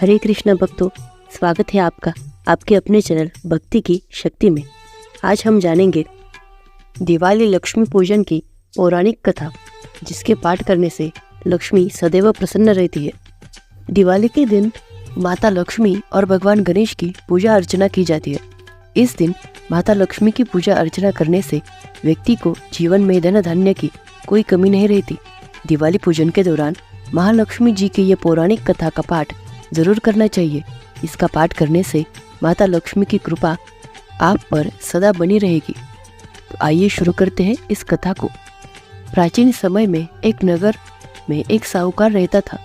हरे कृष्णा भक्तों, स्वागत है आपका आपके अपने चैनल भक्ति की शक्ति में। आज हम जानेंगे दिवाली लक्ष्मी पूजन की पौराणिक कथा, जिसके पाठ करने से लक्ष्मी सदैव प्रसन्न रहती है। दिवाली के दिन माता लक्ष्मी और भगवान गणेश की पूजा अर्चना की जाती है। इस दिन माता लक्ष्मी की पूजा अर्चना करने से व्यक्ति को जीवन में धन धान्य की कोई कमी नहीं रहती। दिवाली पूजन के दौरान महालक्ष्मी जी की ये पौराणिक कथा का पाठ जरूर करना चाहिए। इसका पाठ करने से माता लक्ष्मी की कृपा आप पर सदा बनी रहेगी। तो आइए शुरू करते हैं इस कथा को। प्राचीन समय में एक नगर में एक साहूकार रहता था।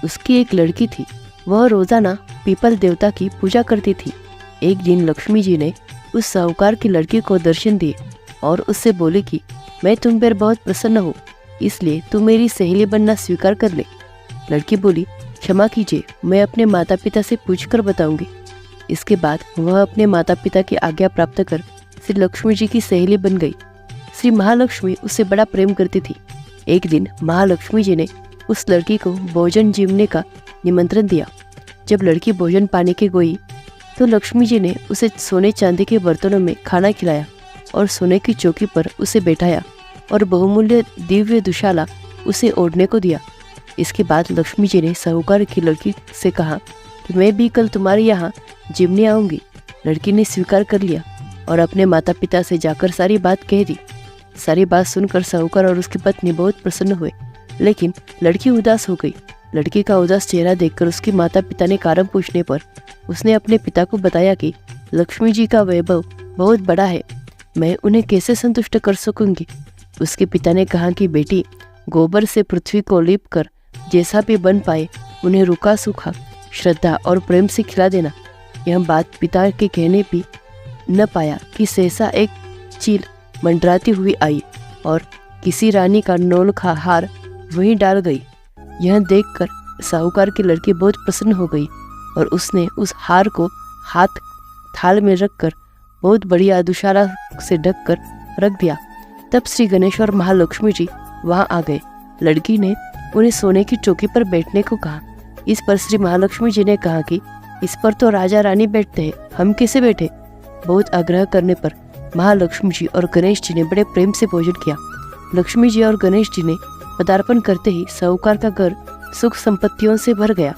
उसकी एक लड़की थी। वह रोजाना पीपल देवता की पूजा करती थी। एक दिन लक्ष्मी जी ने उस साहूकार की लड़की को दर्शन दिए और उससे बोले कि मैं तुम पर बहुत प्रसन्न हूँ, इसलिए तू मेरी सहेली बनना स्वीकार कर ले। लड़की बोली, क्षमा कीजिए, मैं अपने माता पिता से पूछकर बताऊंगी। इसके बाद वह अपने माता पिता की आज्ञा प्राप्त कर श्री लक्ष्मी जी की सहेली बन गई। श्री महालक्ष्मी उससे बड़ा प्रेम करती थी। एक दिन महालक्ष्मी जी ने उस लड़की को भोजन जीवने का निमंत्रण दिया। जब लड़की भोजन पाने के गई तो लक्ष्मी जी ने उसे सोने चांदी के बर्तनों में खाना खिलाया और सोने की चौकी पर उसे बैठाया और बहुमूल्य दिव्य दुशाला उसे ओढ़ने को दिया। इसके बाद लक्ष्मी जी ने साहूकार की लड़की से कहा कि मैं भी कल तुम्हारे यहाँ जिमने आऊँगी। लड़की ने स्वीकार कर लिया और अपने माता पिता से जाकर सारी बात कह दी। सारी बात सुनकर साहूकार और उसकी पत्नी बहुत प्रसन्न हुए, लेकिन लड़की उदास हो गई। लड़की का उदास चेहरा देखकर उसके माता पिता ने कारण पूछने पर उसने अपने पिता को बताया कि लक्ष्मी जी का वैभव बहुत बड़ा है, मैं उन्हें कैसे संतुष्ट कर सकूंगी। उसके पिता ने कहा कि बेटी, गोबर से पृथ्वी को लीप कर जैसा भी बन पाए उन्हें रूखा सूखा श्रद्धा और प्रेम से खिला देना। यह बात पिता के कहने भी न पाया कि सहसा एक चील मंडराती हुई आई और किसी रानी का नौलखा हार वहीं डाल गई। यह देखकर साहूकार की लड़की बहुत प्रसन्न हो गई और उसने उस हार को हाथ थाल में रखकर बहुत बढ़िया दुशाला से ढककर रख दिया। तब श्री गणेश और महालक्ष्मी जी वहां आ गए। लड़की ने उन्हें सोने की चौकी पर बैठने को कहा। इस पर श्री महालक्ष्मी जी ने कहा कि इस पर तो राजा रानी बैठते हैं, हम कैसे बैठे। बहुत आग्रह करने पर महालक्ष्मी जी और गणेश जी ने बड़े प्रेम से भोजन किया। लक्ष्मी जी और गणेश जी ने पदार्पण करते ही साहूकार का घर सुख संपत्तियों से भर गया।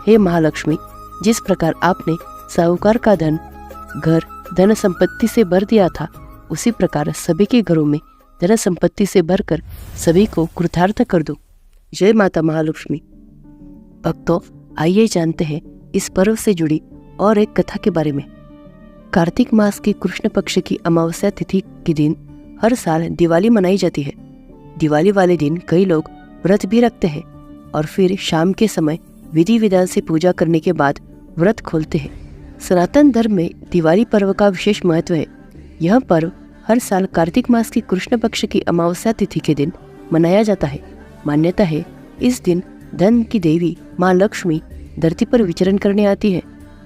हे महालक्ष्मी, जिस प्रकार आपने साहूकार का घर धन संपत्ति से भर दिया था, उसी प्रकार सभी के घरों में धन संपत्ति से भरकर सभी को कृतार्थ कर दो। जय माता महालक्ष्मी। भक्तों, आइए जानते हैं इस पर्व से जुड़ी और एक कथा के बारे में। कार्तिक मास की कृष्ण पक्ष की अमावस्या तिथि के दिन हर साल दिवाली मनाई जाती है। दिवाली वाले दिन कई लोग व्रत भी रखते हैं और फिर शाम के समय विधि विधान से पूजा करने के बाद व्रत खोलते हैं। सनातन धर्म में दिवाली पर्व का विशेष महत्व है। यह पर्व हर साल कार्तिक मास की कृष्ण पक्ष की अमावस्या तिथि के दिन मनाया जाता है। मान्यता है इस दिन धन की देवी माँ लक्ष्मी धरती पर विचरण करने आती है।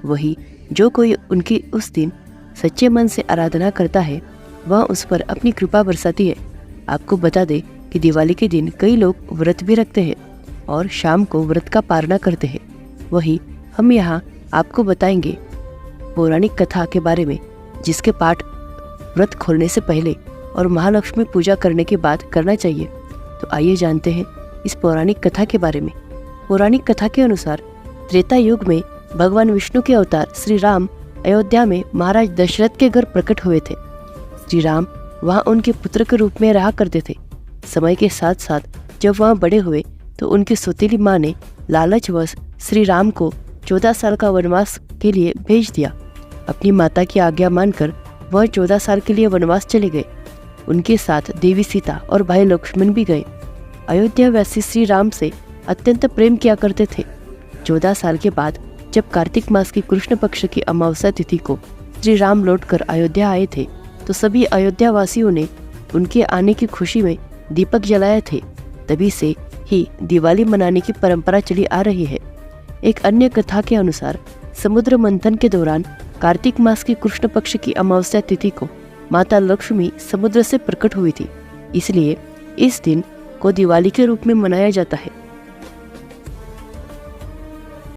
वही जो कोई उनकी उस दिन सच्चे मन से आराधना करता है, वह उस पर अपनी कृपा बरसाती है। आपको बता दें कि दिवाली के दिन कई लोग व्रत भी रखते हैं और शाम को व्रत का पारणा करते हैं। वही हम यहाँ आपको बताएंगे पौराणिक कथा के बारे में, जिसके पाठ व्रत खोलने से पहले और महालक्ष्मी पूजा करने के बाद करना चाहिए। तो आइए जानते हैं इस पौराणिक कथा के बारे में। पौराणिक कथा के अनुसार त्रेता युग में भगवान विष्णु के अवतार श्री राम अयोध्या में महाराज दशरथ के घर प्रकट हुए थे। श्री राम वहाँ उनके पुत्र के रूप में रहा करते थे। समय के साथ साथ जब वहाँ बड़े हुए तो उनकी सौतेली माँ ने लालचवश श्री राम को 14 साल का वनवास के लिए भेज दिया। अपनी माता की आज्ञा मानकर वह 14 साल के लिए वनवास चले गए। उनके साथ देवी सीता और भाई लक्ष्मण भी गए। अयोध्यावासी श्री राम से अत्यंत प्रेम किया करते थे। 14 साल के बाद जब कार्तिक मास की कृष्ण पक्ष की अमावस्या तिथि को श्री राम लौटकर अयोध्या आए थे, तो सभी अयोध्यावासियों ने उनके आने की खुशी में दीपक जलाए थे। तभी से ही दिवाली मनाने की परंपरा चली आ रही है। एक अन्य कथा के अनुसार समुद्र मंथन के दौरान कार्तिक मास की कृष्ण पक्ष की अमावस्या तिथि को माता लक्ष्मी समुद्र से प्रकट हुई थी, इसलिए इस दिन को दिवाली के रूप में मनाया जाता है।